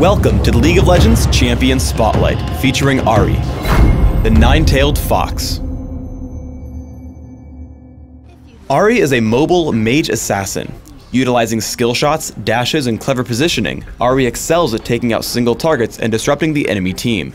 Welcome to the League of Legends Champion Spotlight, featuring Ahri, the nine-tailed fox. Ahri is a mobile mage assassin. Utilizing skill shots, dashes, and clever positioning, Ahri excels at taking out single targets and disrupting the enemy team.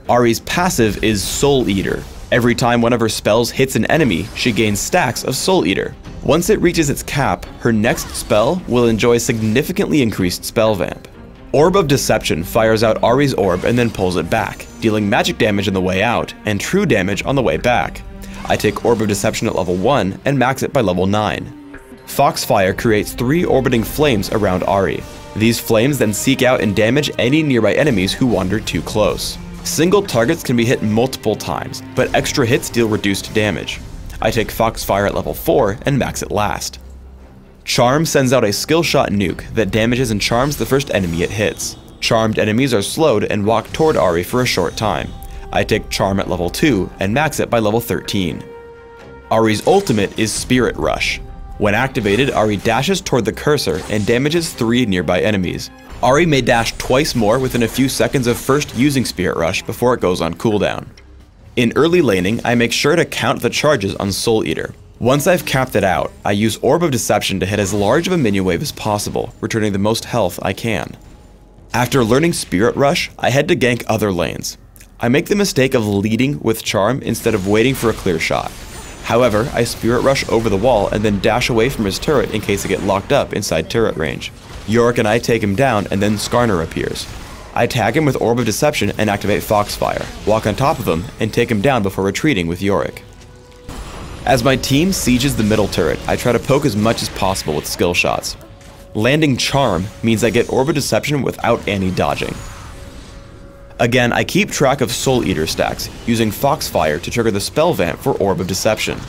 Ahri's passive is Soul Eater. Every time one of her spells hits an enemy, she gains stacks of Soul Eater. Once it reaches its cap, her next spell will enjoy significantly increased spell vamp. Orb of Deception fires out Ahri's orb and then pulls it back, dealing magic damage on the way out and true damage on the way back. I take Orb of Deception at level 1 and max it by level 9. Foxfire creates 3 orbiting flames around Ahri. These flames then seek out and damage any nearby enemies who wander too close. Single targets can be hit multiple times, but extra hits deal reduced damage. I take Foxfire at level 4 and max it last. Charm sends out a skill shot nuke that damages and charms the first enemy it hits. Charmed enemies are slowed and walk toward Ahri for a short time. I take Charm at level 2 and max it by level 13. Ahri's ultimate is Spirit Rush. When activated, Ahri dashes toward the cursor and damages 3 nearby enemies. Ahri may dash twice more within a few seconds of first using Spirit Rush before it goes on cooldown. In early laning, I make sure to count the charges on Soul Eater. Once I've capped it out, I use Orb of Deception to hit as large of a minion wave as possible, returning the most health I can. After learning Spirit Rush, I head to gank other lanes. I make the mistake of leading with Charm instead of waiting for a clear shot. However, I Spirit Rush over the wall and then dash away from his turret in case I get locked up inside turret range. Yorick and I take him down and then Skarner appears. I tag him with Orb of Deception and activate Foxfire, walk on top of him, and take him down before retreating with Yorick. As my team sieges the middle turret, I try to poke as much as possible with skill shots. Landing Charm means I get Orb of Deception without any dodging. Again, I keep track of Soul Eater stacks, using Foxfire to trigger the spell vamp for Orb of Deception.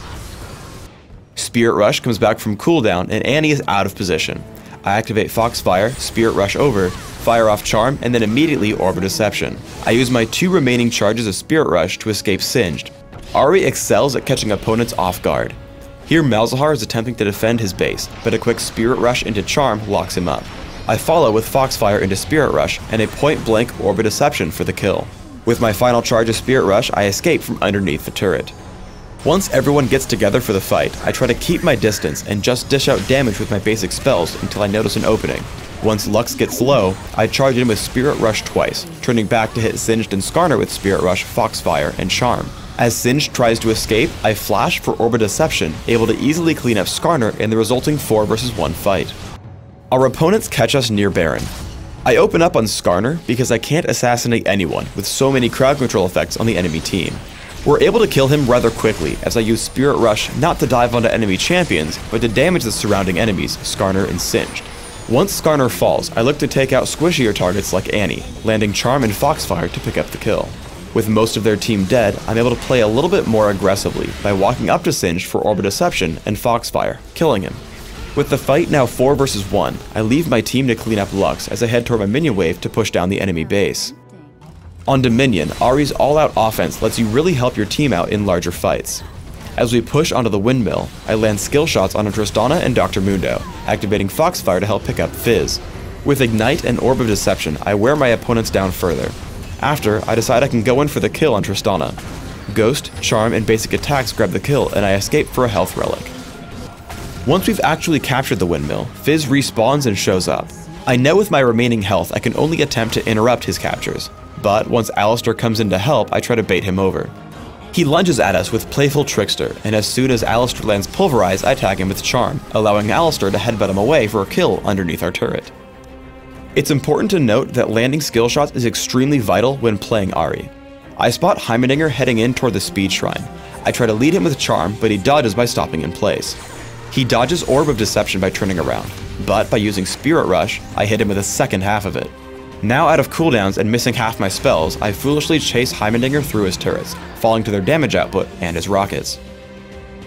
Spirit Rush comes back from cooldown and Annie is out of position. I activate Foxfire, Spirit Rush over, fire off Charm, and then immediately Orb of Deception. I use my 2 remaining charges of Spirit Rush to escape Singed. Ahri excels at catching opponents off guard. Here Malzahar is attempting to defend his base, but a quick Spirit Rush into Charm locks him up. I follow with Foxfire into Spirit Rush and a point-blank Orb of Deception for the kill. With my final charge of Spirit Rush, I escape from underneath the turret. Once everyone gets together for the fight, I try to keep my distance and just dish out damage with my basic spells until I notice an opening. Once Lux gets low, I charge in with Spirit Rush twice, turning back to hit Singed and Skarner with Spirit Rush, Foxfire, and Charm. As Singed tries to escape, I flash for Orb of Deception, able to easily clean up Skarner in the resulting 4 vs 1 fight. Our opponents catch us near Baron. I open up on Skarner because I can't assassinate anyone with so many crowd control effects on the enemy team. We're able to kill him rather quickly as I use Spirit Rush not to dive onto enemy champions, but to damage the surrounding enemies, Skarner and Singed. Once Skarner falls, I look to take out squishier targets like Annie, landing Charm and Foxfire to pick up the kill. With most of their team dead, I'm able to play a little bit more aggressively by walking up to Singed for Orb of Deception and Foxfire, killing him. With the fight now 4 vs 1, I leave my team to clean up Lux as I head toward my minion wave to push down the enemy base. On Dominion, Ahri's all-out offense lets you really help your team out in larger fights. As we push onto the windmill, I land skill shots on Tristana and Dr. Mundo, activating Foxfire to help pick up Fizz. With Ignite and Orb of Deception, I wear my opponents down further. After, I decide I can go in for the kill on Tristana. Ghost, Charm, and basic attacks grab the kill, and I escape for a health relic. Once we've actually captured the windmill, Fizz respawns and shows up. I know with my remaining health I can only attempt to interrupt his captures, but once Alistar comes in to help, I try to bait him over. He lunges at us with Playful Trickster, and as soon as Alistar lands Pulverize, I tag him with Charm, allowing Alistar to headbutt him away for a kill underneath our turret. It's important to note that landing skill shots is extremely vital when playing Ahri. I spot Heimerdinger heading in toward the Speed Shrine. I try to lead him with Charm, but he dodges by stopping in place. He dodges Orb of Deception by turning around, but by using Spirit Rush, I hit him with a second half of it. Now out of cooldowns and missing half my spells, I foolishly chase Heimerdinger through his turrets, falling to their damage output and his rockets.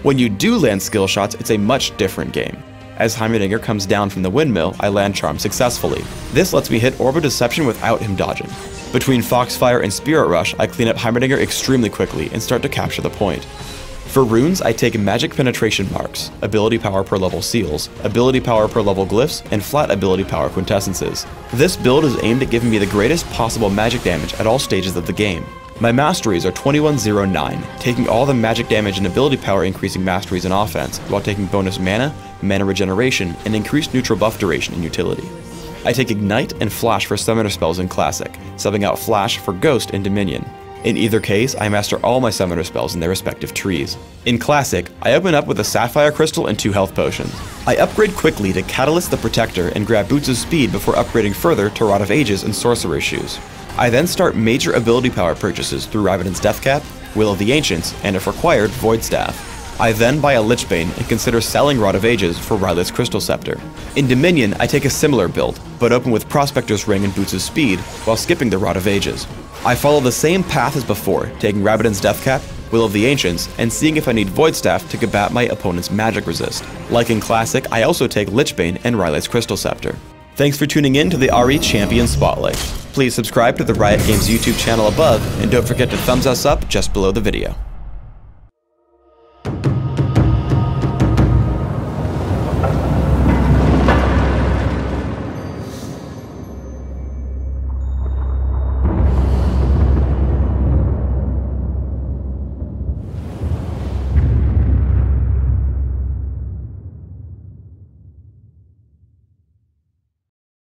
When you do land skill shots, it's a much different game. As Heimerdinger comes down from the windmill, I land Charm successfully. This lets me hit Orb of Deception without him dodging. Between Foxfire and Spirit Rush, I clean up Heimerdinger extremely quickly and start to capture the point. For runes, I take magic penetration marks, ability power per level seals, ability power per level glyphs, and flat ability power quintessences. This build is aimed at giving me the greatest possible magic damage at all stages of the game. My masteries are 2109, taking all the magic damage and ability power increasing masteries in offense, while taking bonus mana, mana regeneration, and increased neutral buff duration in utility. I take Ignite and Flash for summoner spells in Classic, subbing out Flash for Ghost and Dominion. In either case, I master all my summoner spells in their respective trees. In Classic, I open up with a Sapphire Crystal and 2 health potions. I upgrade quickly to Catalyst the Protector and grab Boots of Speed before upgrading further to Rod of Ages and Sorcerer's Shoes. I then start major ability power purchases through Raven's Deathcap, Will of the Ancients, and if required, Void Staff. I then buy a Lichbane and consider selling Rod of Ages for Rylith's Crystal Scepter. In Dominion, I take a similar build, but open with Prospector's Ring and Boots of Speed, while skipping the Rod of Ages. I follow the same path as before, taking Rabadon's Deathcap, Will of the Ancients, and seeing if I need Void Staff to combat my opponent's magic resist. Like in Classic, I also take Lichbane and Rylith's Crystal Scepter. Thanks for tuning in to the Ahri Champion Spotlight. Please subscribe to the Riot Games YouTube channel above, and don't forget to thumbs us up just below the video.